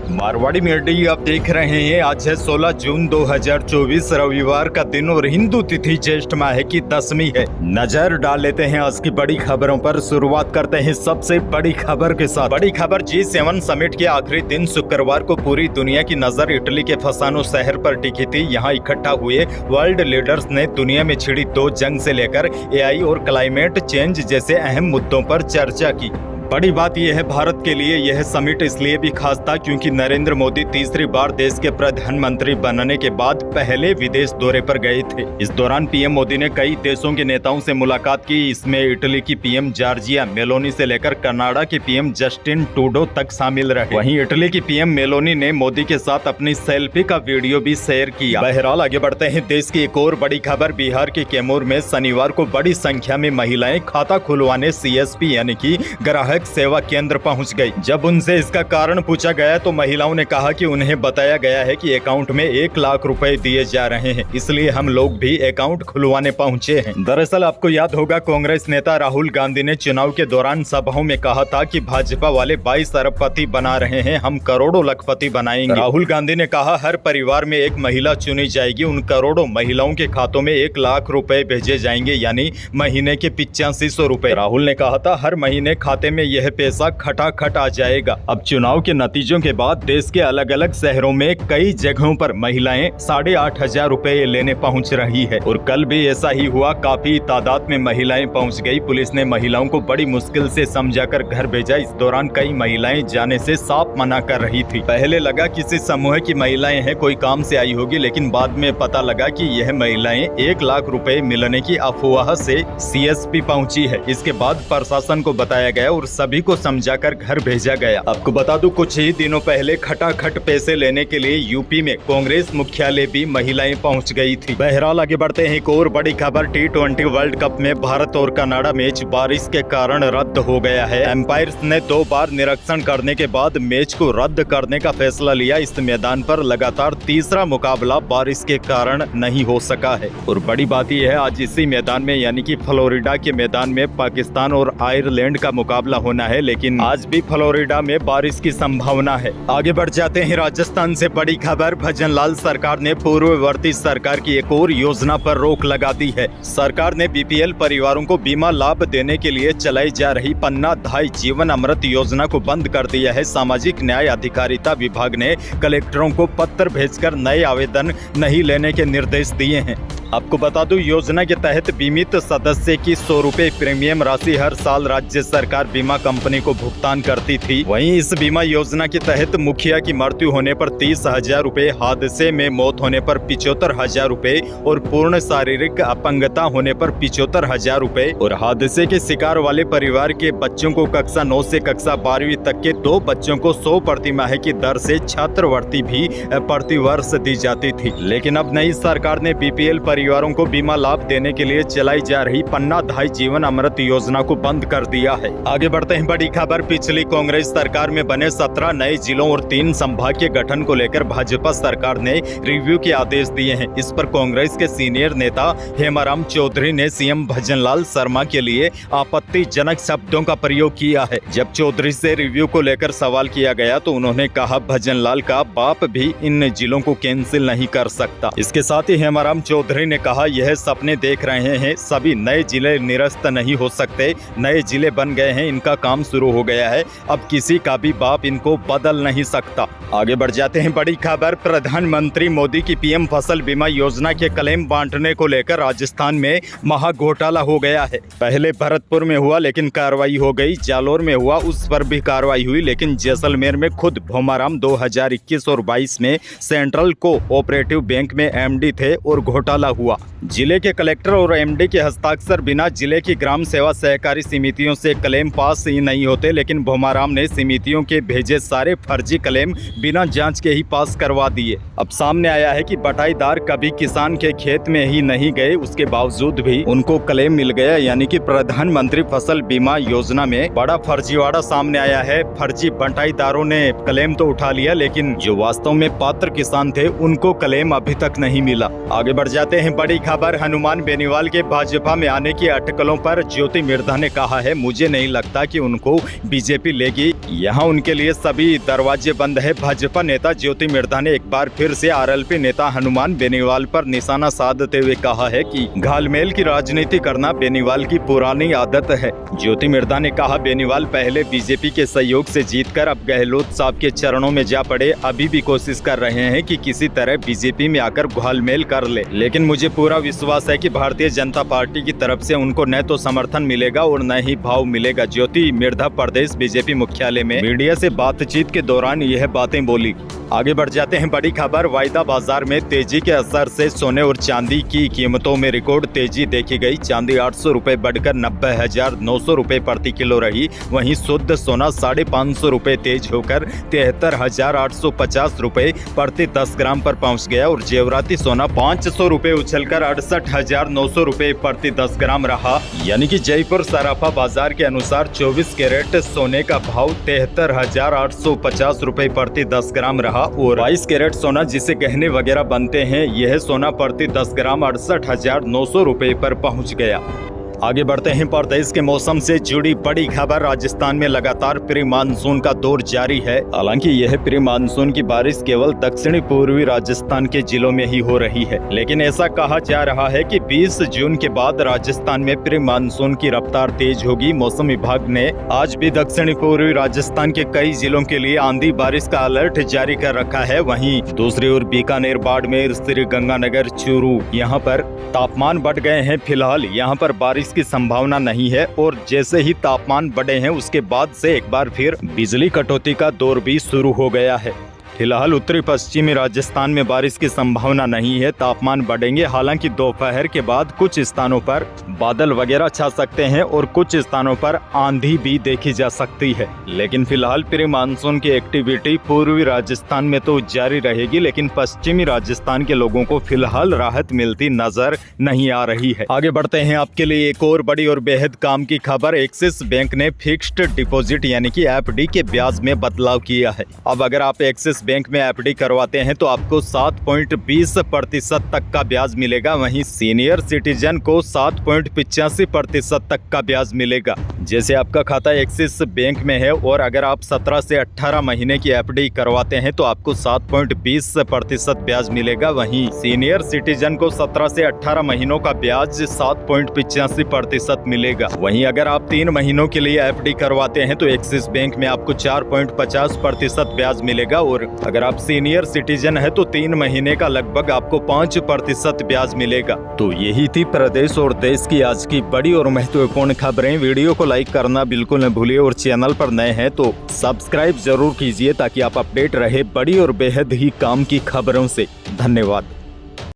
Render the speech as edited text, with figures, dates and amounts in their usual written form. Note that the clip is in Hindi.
मारवाड़ी मीडिया आप देख रहे हैं। आज है 16 जून 2024 रविवार का दिन और हिंदू तिथि ज्येष्ठ माह की 10वीं है। नजर डाल लेते हैं आज की बड़ी खबरों पर। शुरुआत करते हैं सबसे बड़ी खबर के साथ। बड़ी खबर G7 समिट के आखिरी दिन शुक्रवार को पूरी दुनिया की नजर इटली के फसानो शहर पर टिकी थी। यहाँ इकट्ठा हुए वर्ल्ड लीडर्स ने दुनिया में छिड़ी 2 जंग से लेकर AI और क्लाइमेट चेंज जैसे अहम मुद्दों पर चर्चा की। बड़ी बात यह है, भारत के लिए यह समिट इसलिए भी खास था क्योंकि नरेंद्र मोदी तीसरी बार देश के प्रधानमंत्री बनने के बाद पहले विदेश दौरे पर गए थे। इस दौरान पीएम मोदी ने कई देशों के नेताओं से मुलाकात की। इसमें इटली की पीएम जॉर्जिया मेलोनी से लेकर कनाडा के पीएम जस्टिन ट्रूडो तक शामिल रहे। वहीं इटली की पीएम मेलोनी ने मोदी के साथ अपनी सेल्फी का वीडियो भी शेयर किया। बहरहाल आगे बढ़ते हैं। देश की एक और बड़ी खबर, बिहार के कैमूर में शनिवार को बड़ी संख्या में महिलाएं खाता खुलवाने CSP यानी कि ग्राहक सेवा केंद्र पहुंच गई। जब उनसे इसका कारण पूछा गया तो महिलाओं ने कहा कि उन्हें बताया गया है कि अकाउंट में 1 लाख रुपए दिए जा रहे हैं, इसलिए हम लोग भी अकाउंट खुलवाने पहुंचे हैं। दरअसल आपको याद होगा, कांग्रेस नेता राहुल गांधी ने चुनाव के दौरान सभाओं में कहा था कि भाजपा वाले 22 अरबपति बना रहे हैं, हम करोड़ों लखपति बनाएंगे। राहुल गांधी ने कहा हर परिवार में एक महिला चुनी जाएगी, उन करोड़ों महिलाओं के खातों में 1 लाख रुपए भेजे जाएंगे, यानी महीने के 8500 रुपए। राहुल ने कहा था हर महीने खाते में यह पैसा खटाखट आ जाएगा। अब चुनाव के नतीजों के बाद देश के अलग अलग शहरों में कई जगहों पर महिलाएं 8500 रुपए लेने पहुंच रही है और कल भी ऐसा ही हुआ। काफी तादाद में महिलाएं पहुंच गई। पुलिस ने महिलाओं को बड़ी मुश्किल से समझाकर घर भेजा। इस दौरान कई महिलाएं जाने से साफ मना कर रही थी। पहले लगा किसी समूह की महिलाएं हैं, कोई काम से आई होगी, लेकिन बाद में पता लगा कि यह महिलाएं 1 लाख रुपए मिलने की अफवाह से CSP पहुंची है। इसके बाद प्रशासन को बताया गया और सभी को समझाकर घर भेजा गया। आपको बता दूं, कुछ ही दिनों पहले खटाखट पैसे लेने के लिए यूपी में कांग्रेस मुख्यालय भी महिलाएं पहुंच गई थी। बहरहाल आगे बढ़ते हैं। एक और बड़ी खबर, T20 वर्ल्ड कप में भारत और कनाडा मैच बारिश के कारण रद्द हो गया है। एम्पायर्स ने 2 बार निरीक्षण करने के बाद मैच को रद्द करने का फैसला लिया। इस मैदान पर लगातार तीसरा मुकाबला बारिश के कारण नहीं हो सका है और बड़ी बात यह है, आज इसी मैदान में यानी कि फ्लोरिडा के मैदान में पाकिस्तान और आयरलैंड का मुकाबला होना है, लेकिन आज भी फ्लोरिडा में बारिश की संभावना है। आगे बढ़ जाते हैं। राजस्थान से बड़ी खबर, भजनलाल सरकार ने पूर्ववर्ती सरकार की एक और योजना पर रोक लगा दी है। सरकार ने BPL परिवारों को बीमा लाभ देने के लिए चलाई जा रही पन्ना धाई जीवन अमृत योजना को बंद कर दिया है। सामाजिक न्याय अधिकारिता विभाग ने कलेक्टरों को पत्र भेजकर नए आवेदन नहीं लेने के निर्देश दिए हैं। आपको बता दूं, योजना के तहत बीमित सदस्य की 100 रुपए प्रीमियम राशि हर साल राज्य सरकार बीमा कंपनी को भुगतान करती थी। वहीं इस बीमा योजना के तहत मुखिया की मृत्यु होने पर 30,000 रुपए, हादसे में मौत होने पर 75,000 रुपए और पूर्ण शारीरिक अपंगता होने पर 75,000 रुपए और हादसे के शिकार वाले परिवार के बच्चों को कक्षा 9 से कक्षा 12वीं तक के 2 बच्चों को 100 प्रतिमाह की दर से छात्रवृत्ति भी प्रतिवर्ष दी जाती थी। लेकिन अब नई सरकार ने BPL परिवारों को बीमा लाभ देने के लिए चलाई जा रही पन्ना धाई जीवन अमृत योजना को बंद कर दिया है। आगे बढ़ते हैं। बड़ी खबर, पिछली कांग्रेस सरकार में बने 17 नए जिलों और 3 संभाग के गठन को लेकर भाजपा सरकार ने रिव्यू के आदेश दिए हैं। इस पर कांग्रेस के सीनियर नेता हेमाराम चौधरी ने CM भजनलाल शर्मा के लिए आपत्तिजनक शब्दों का प्रयोग किया है। जब चौधरी से रिव्यू को लेकर सवाल किया गया तो उन्होंने कहा भजनलाल का बाप भी इन जिलों को कैंसिल नहीं कर सकता। इसके साथ ही हेमाराम चौधरी ने कहा यह सपने देख रहे हैं, सभी नए जिले निरस्त नहीं हो सकते, नए जिले बन गए हैं, इनका काम शुरू हो गया है, अब किसी का भी बाप इनको बदल नहीं सकता। आगे बढ़ जाते हैं। बड़ी खबर, प्रधानमंत्री मोदी की PM फसल बीमा योजना के क्लेम बांटने को लेकर राजस्थान में महा घोटाला हो गया है। पहले भरतपुर में हुआ लेकिन कार्रवाई हो गई, जालोर में हुआ उस पर भी कार्रवाई हुई, लेकिन जैसलमेर में खुद भोमाराम 2021 और 22 में सेंट्रल कोऑपरेटिव बैंक में MD थे और घोटाला हुआ। जिले के कलेक्टर और MD के हस्ताक्षर बिना जिले की ग्राम सेवा सहकारी समितियों से क्लेम पास ही नहीं होते, लेकिन भोमाराम ने समितियों के भेजे सारे फर्जी क्लेम बिना जांच के ही पास करवा दिए। अब सामने आया है कि बटाईदार कभी किसान के खेत में ही नहीं गए, उसके बावजूद भी उनको क्लेम मिल गया। यानी कि प्रधानमंत्री फसल बीमा योजना में बड़ा फर्जीवाड़ा सामने आया है। फर्जी बटाईदारों ने क्लेम तो उठा लिया, लेकिन जो वास्तव में पात्र किसान थे उनको क्लेम अभी तक नहीं मिला। आगे बढ़ जाते हैं। बड़ी खबर, हनुमान बेनीवाल के भाजपा में आने की अटकलों पर ज्योति मिर्धा ने कहा है, मुझे नहीं लगता कि उनको बीजेपी लेगी। यहाँ उनके लिए सभी दरवाजे बंद है। भाजपा नेता ज्योति मिर्धा ने एक बार फिर से आरएलपी नेता हनुमान बेनीवाल पर निशाना साधते हुए कहा है कि घालमेल की राजनीति करना बेनीवाल की पुरानी आदत है। ज्योति मिर्धा ने कहा, बेनीवाल पहले बीजेपी के सहयोग से जीतकर अब गहलोत साहब के चरणों में जा पड़े। अभी भी कोशिश कर रहे हैं कि किसी तरह बीजेपी में आकर घालमेल कर ले, लेकिन मुझे पूरा विश्वास है कि भारतीय जनता पार्टी की तरफ से उनको न तो समर्थन मिलेगा और न ही भाव मिलेगा। ज्योति मिर्धा प्रदेश बीजेपी मुख्यालय में मीडिया से बातचीत के दौरान यह बातें बोली। आगे बढ़ जाते हैं, बड़ी खबर। वायदा बाजार में तेजी के असर से सोने और चांदी की कीमतों में रिकॉर्ड तेजी देखी गई। चांदी 800 रुपए बढ़कर 90,900 रुपए प्रति किलो रही। वहीं शुद्ध सोना 550 रुपए तेज होकर 73,850 रुपए प्रति 10 ग्राम पर पहुंच गया और जेवराती सोना 500 रुपए उछलकर 68,900 रुपए प्रति 10 ग्राम रहा। यानी कि जयपुर सराफा बाजार के अनुसार 24 कैरेट सोने का भाव 73,850 रुपए प्रति 10 ग्राम रहा और 22 कैरेट सोना जिसे गहने वगैरह बनते हैं, यह सोना प्रति 10 ग्राम 68,900 रुपए पर पहुंच गया। आगे बढ़ते हैं, प्रदेश के मौसम से जुड़ी बड़ी खबर। राजस्थान में लगातार प्री मानसून का दौर जारी है। हालांकि यह प्री मानसून की बारिश केवल दक्षिणी पूर्वी राजस्थान के जिलों में ही हो रही है, लेकिन ऐसा कहा जा रहा है कि 20 जून के बाद राजस्थान में प्री मानसून की रफ्तार तेज होगी। मौसम विभाग ने आज भी दक्षिणी पूर्वी राजस्थान के कई जिलों के लिए आंधी बारिश का अलर्ट जारी कर रखा है। वहीं दूसरी ओर बीकानेर, बाड़मेर, श्रीगंगानगर, चूरू, यहाँ पर तापमान बढ़ गए हैं। फिलहाल यहाँ पर बारिश की संभावना नहीं है और जैसे ही तापमान बढ़े हैं उसके बाद से एक बार फिर बिजली कटौती का दौर भी शुरू हो गया है। फिलहाल उत्तरी पश्चिमी राजस्थान में बारिश की संभावना नहीं है। तापमान बढ़ेंगे, हालांकि दोपहर के बाद कुछ स्थानों पर बादल वगैरह छा सकते हैं और कुछ स्थानों पर आंधी भी देखी जा सकती है। लेकिन फिलहाल प्री मानसून की एक्टिविटी पूर्वी राजस्थान में तो जारी रहेगी, लेकिन पश्चिमी राजस्थान के लोगों को फिलहाल राहत मिलती नजर नहीं आ रही है। आगे बढ़ते हैं, आपके लिए एक और बड़ी और बेहद काम की खबर। एक्सिस बैंक ने फिक्स्ड डिपॉजिट यानी कि एफडी के ब्याज में बदलाव किया है। अब अगर आप एक्सिस बैंक में एफडी करवाते हैं तो आपको 7.20% तक का ब्याज मिलेगा। वहीं सीनियर सिटीजन को 7.85% तक का ब्याज मिलेगा। जैसे आपका खाता एक्सिस बैंक में है और अगर आप 17 से 18 महीने की एफडी करवाते हैं तो आपको 7.20% ब्याज मिलेगा। वहीं सीनियर सिटीजन को 17 से 18 महीनों का ब्याज 7.85% मिलेगा। वहीं अगर आप 3 महीनों के लिए एफडी करवाते हैं तो एक्सिस बैंक में आपको 4.50% ब्याज मिलेगा और अगर आप सीनियर सिटीजन है तो 3 महीने का लगभग आपको 5% ब्याज मिलेगा। तो यही थी प्रदेश और देश की आज की बड़ी और महत्वपूर्ण खबरें। वीडियो को लाइक करना बिल्कुल न भूलिए और चैनल पर नए हैं तो सब्सक्राइब जरूर कीजिए ताकि आप अपडेट रहे बड़ी और बेहद ही काम की खबरों से। धन्यवाद।